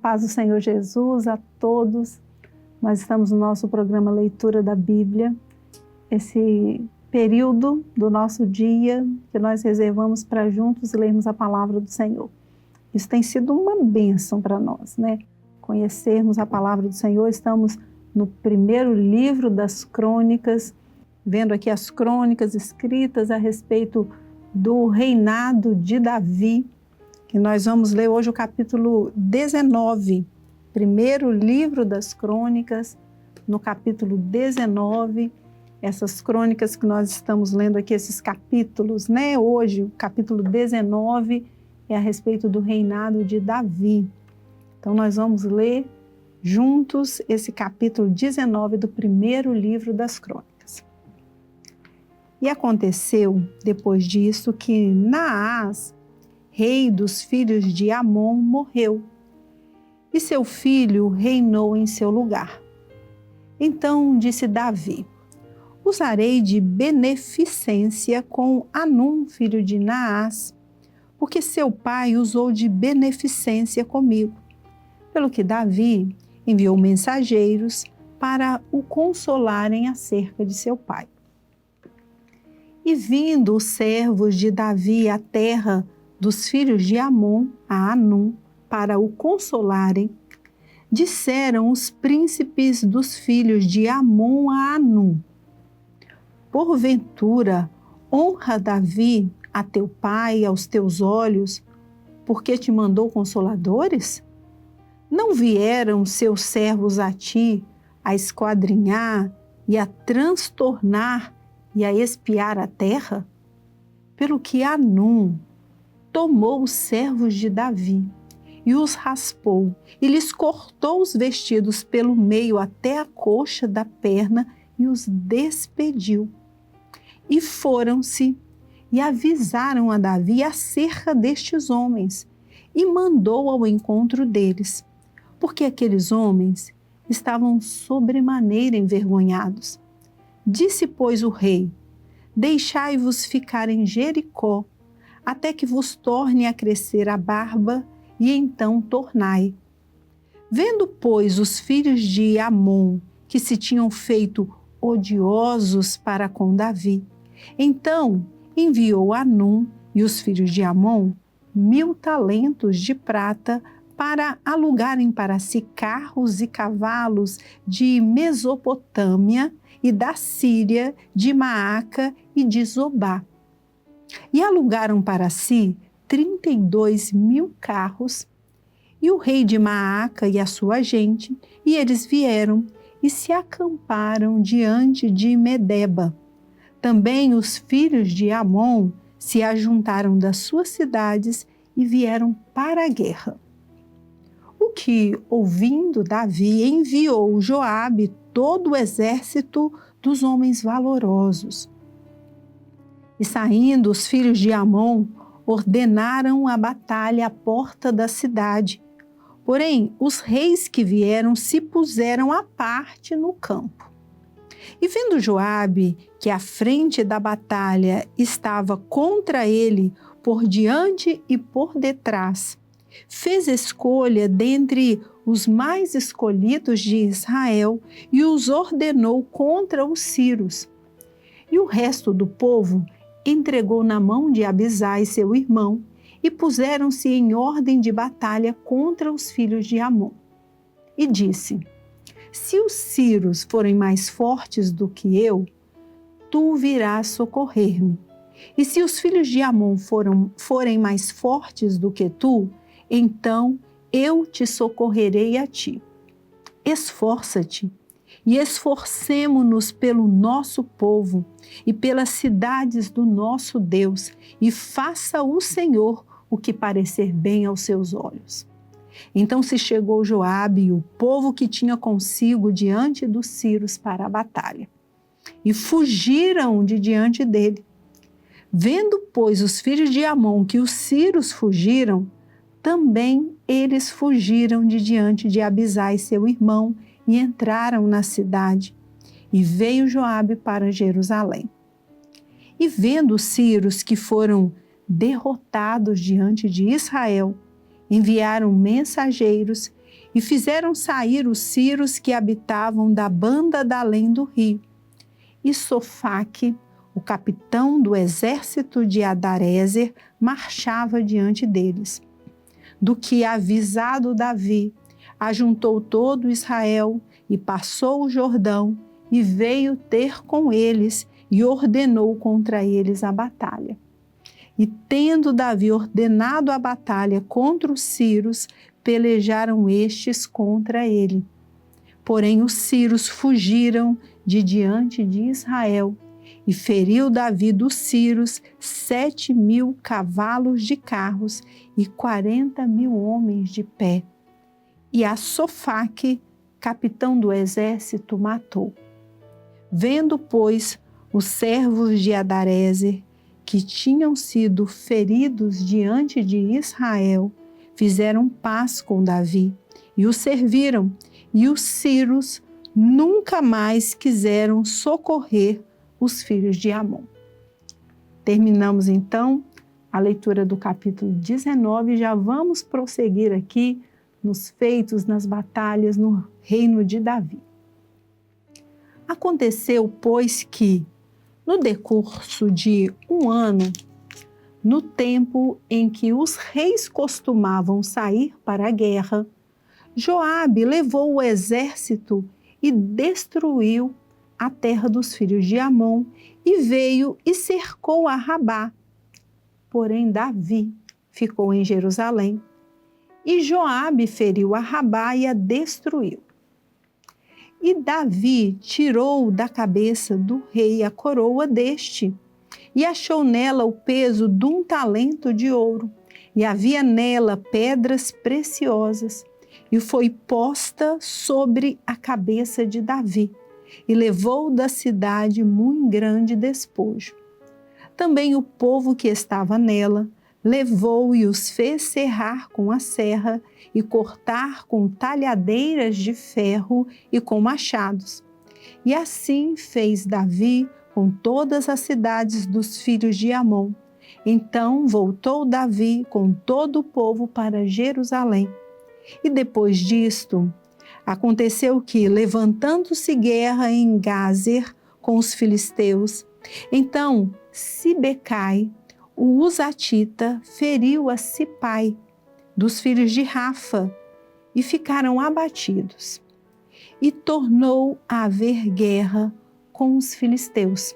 paz do Senhor Jesus a todos. Nós estamos no nosso programa Leitura da Bíblia, esse período do nosso dia que nós reservamos para juntos lermos a palavra do Senhor. Isso tem sido uma bênção para nós, né? Conhecermos a palavra do Senhor. Estamos no primeiro livro das crônicas, vendo aqui as crônicas escritas a respeito do reinado de Davi, que nós vamos ler hoje o capítulo 19, primeiro livro das crônicas, no capítulo 19, essas crônicas que nós estamos lendo aqui, esses capítulos, né? Hoje, o capítulo 19 é a respeito do reinado de Davi. Então, nós vamos ler juntos esse capítulo 19 do primeiro livro das crônicas. E aconteceu, depois disso, que Naás, rei dos filhos de Amon, morreu, e seu filho reinou em seu lugar. Então disse Davi: usarei de beneficência com Anum, filho de Naás, porque seu pai usou de beneficência comigo. Pelo que Davi enviou mensageiros para o consolarem acerca de seu pai. E vindo os servos de Davi à terra dos filhos de Amon, a Anum, para o consolarem, disseram os príncipes dos filhos de Amon a Anum: porventura honra Davi a teu pai aos teus olhos, porque te mandou consoladores? Não vieram seus servos a ti a esquadrinhar e a transtornar e a espiar a terra? Pelo que Anum tomou os servos de Davi e os raspou, e lhes cortou os vestidos pelo meio até a coxa da perna e os despediu. E foram-se e avisaram a Davi acerca destes homens, e mandou ao encontro deles, porque aqueles homens estavam sobremaneira envergonhados. Disse, pois, o rei: deixai-vos ficar em Jericó, até que vos torne a crescer a barba, e então tornai. Vendo, pois, os filhos de Amon que se tinham feito odiosos para com Davi, então enviou Anum e os filhos de Amon 1000 talentos de prata para alugarem para si carros e cavalos de Mesopotâmia e da Síria, de Maaca e de Zobá. E alugaram para si 32.000 carros, e o rei de Maaca e a sua gente, e eles vieram e se acamparam diante de Medeba. Também os filhos de Amon se ajuntaram das suas cidades e vieram para a guerra. O que, ouvindo Davi, enviou Joabe todo o exército dos homens valorosos. E saindo os filhos de Amon, ordenaram a batalha à porta da cidade. Porém, os reis que vieram se puseram à parte no campo. E vendo Joabe que a frente da batalha estava contra ele por diante e por detrás, fez escolha dentre os mais escolhidos de Israel e os ordenou contra os sírios. E o resto do povo entregou na mão de Abisai, seu irmão, e puseram-se em ordem de batalha contra os filhos de Amon. E disse: se os sírios forem mais fortes do que eu, tu virás socorrer-me. E se os filhos de Amon forem mais fortes do que tu, então eu te socorrerei a ti. Esforça-te e esforcemo-nos pelo nosso povo e pelas cidades do nosso Deus, e faça o Senhor o que parecer bem aos seus olhos. Então se chegou Joabe e o povo que tinha consigo diante dos sírios para a batalha, e fugiram de diante dele. Vendo, pois, os filhos de Amon que os sírios fugiram, também eles fugiram de diante de Abisai, seu irmão, e entraram na cidade. E veio Joabe para Jerusalém. E vendo os sírios que foram derrotados diante de Israel, enviaram mensageiros e fizeram sair os sírios que habitavam da banda da além do rio. E Sofaque, o capitão do exército de Adarezer, marchava diante deles. Do que avisado Davi, ajuntou todo Israel e passou o Jordão e veio ter com eles e ordenou contra eles a batalha. E tendo Davi ordenado a batalha contra os sírios, pelejaram estes contra ele. Porém os sírios fugiram de diante de Israel, e feriu Davi dos sírios 7.000 cavalos de carros e 40.000 homens de pé. E a Sofaque, capitão do exército, matou. Vendo, pois, os servos de Adarezer, que tinham sido feridos diante de Israel, fizeram paz com Davi e o serviram, e os sírios nunca mais quiseram socorrer os filhos de Amon. Terminamos então a leitura do capítulo 19 e já vamos prosseguir aqui nos feitos, nas batalhas no reino de Davi. Aconteceu, pois, que, no decurso de 1 ano, no tempo em que os reis costumavam sair para a guerra, Joabe levou o exército e destruiu a terra dos filhos de Amon e veio e cercou a Rabá. Porém, Davi ficou em Jerusalém e Joabe feriu a Rabá e a destruiu. E Davi tirou da cabeça do rei a coroa deste e achou nela o peso de 1 talento de ouro, e havia nela pedras preciosas, e foi posta sobre a cabeça de Davi, e levou da cidade muito grande despojo. Também o povo que estava nela levou e os fez serrar com a serra e cortar com talhadeiras de ferro e com machados. E assim fez Davi com todas as cidades dos filhos de Amon. Então voltou Davi com todo o povo para Jerusalém. E depois disto, aconteceu que, levantando-se guerra em Gázer com os filisteus, então Sibecai, o Uzatita, feriu a Sipai, dos filhos de Rafa, e ficaram abatidos. E tornou a haver guerra com os filisteus.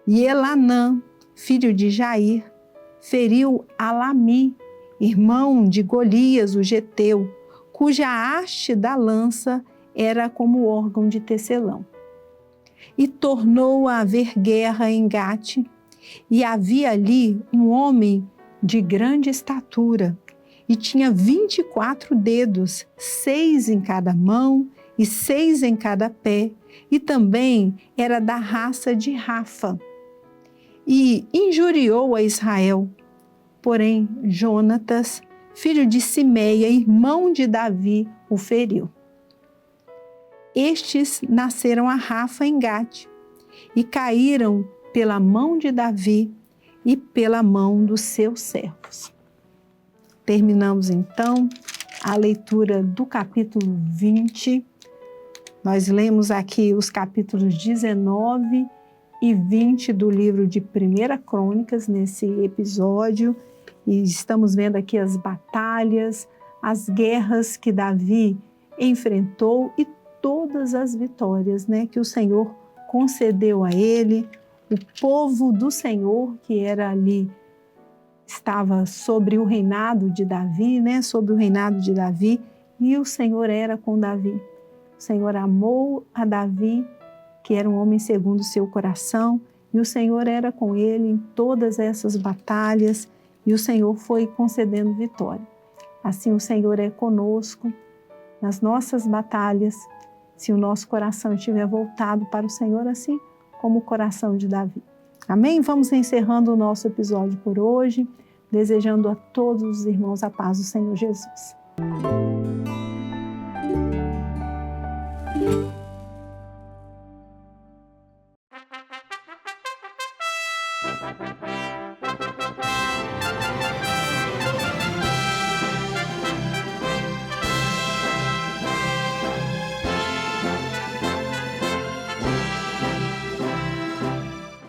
E Elanã, filho de Jair, feriu Alami, irmão de Golias, o geteu, cuja haste da lança era como órgão de tecelão. E tornou a haver guerra em Gate, e havia ali um homem de grande estatura, e tinha 24 dedos, 6 em cada mão e 6 em cada pé, e também era da raça de Rafa. E injuriou a Israel. Porém, Jonatas, filho de Simeia, irmão de Davi, o feriu. Estes nasceram a Rafa em Gate, e caíram pela mão de Davi e pela mão dos seus servos. Terminamos então a leitura do capítulo 20. Nós lemos aqui os capítulos 19 e 20 do livro de 1 Crônicas nesse episódio, e estamos vendo aqui as batalhas, as guerras que Davi enfrentou e todas as vitórias, que o Senhor concedeu a ele. O povo do Senhor que era ali estava sobre o reinado de Davi, sobre o reinado de Davi, e o Senhor era com Davi. O Senhor amou a Davi, que era um homem segundo o seu coração, e o Senhor era com ele em todas essas batalhas, e o Senhor foi concedendo vitória. Assim o Senhor é conosco nas nossas batalhas, se o nosso coração estiver voltado para o Senhor, assim como o coração de Davi. Amém? Vamos encerrando o nosso episódio por hoje, desejando a todos os irmãos a paz do Senhor Jesus.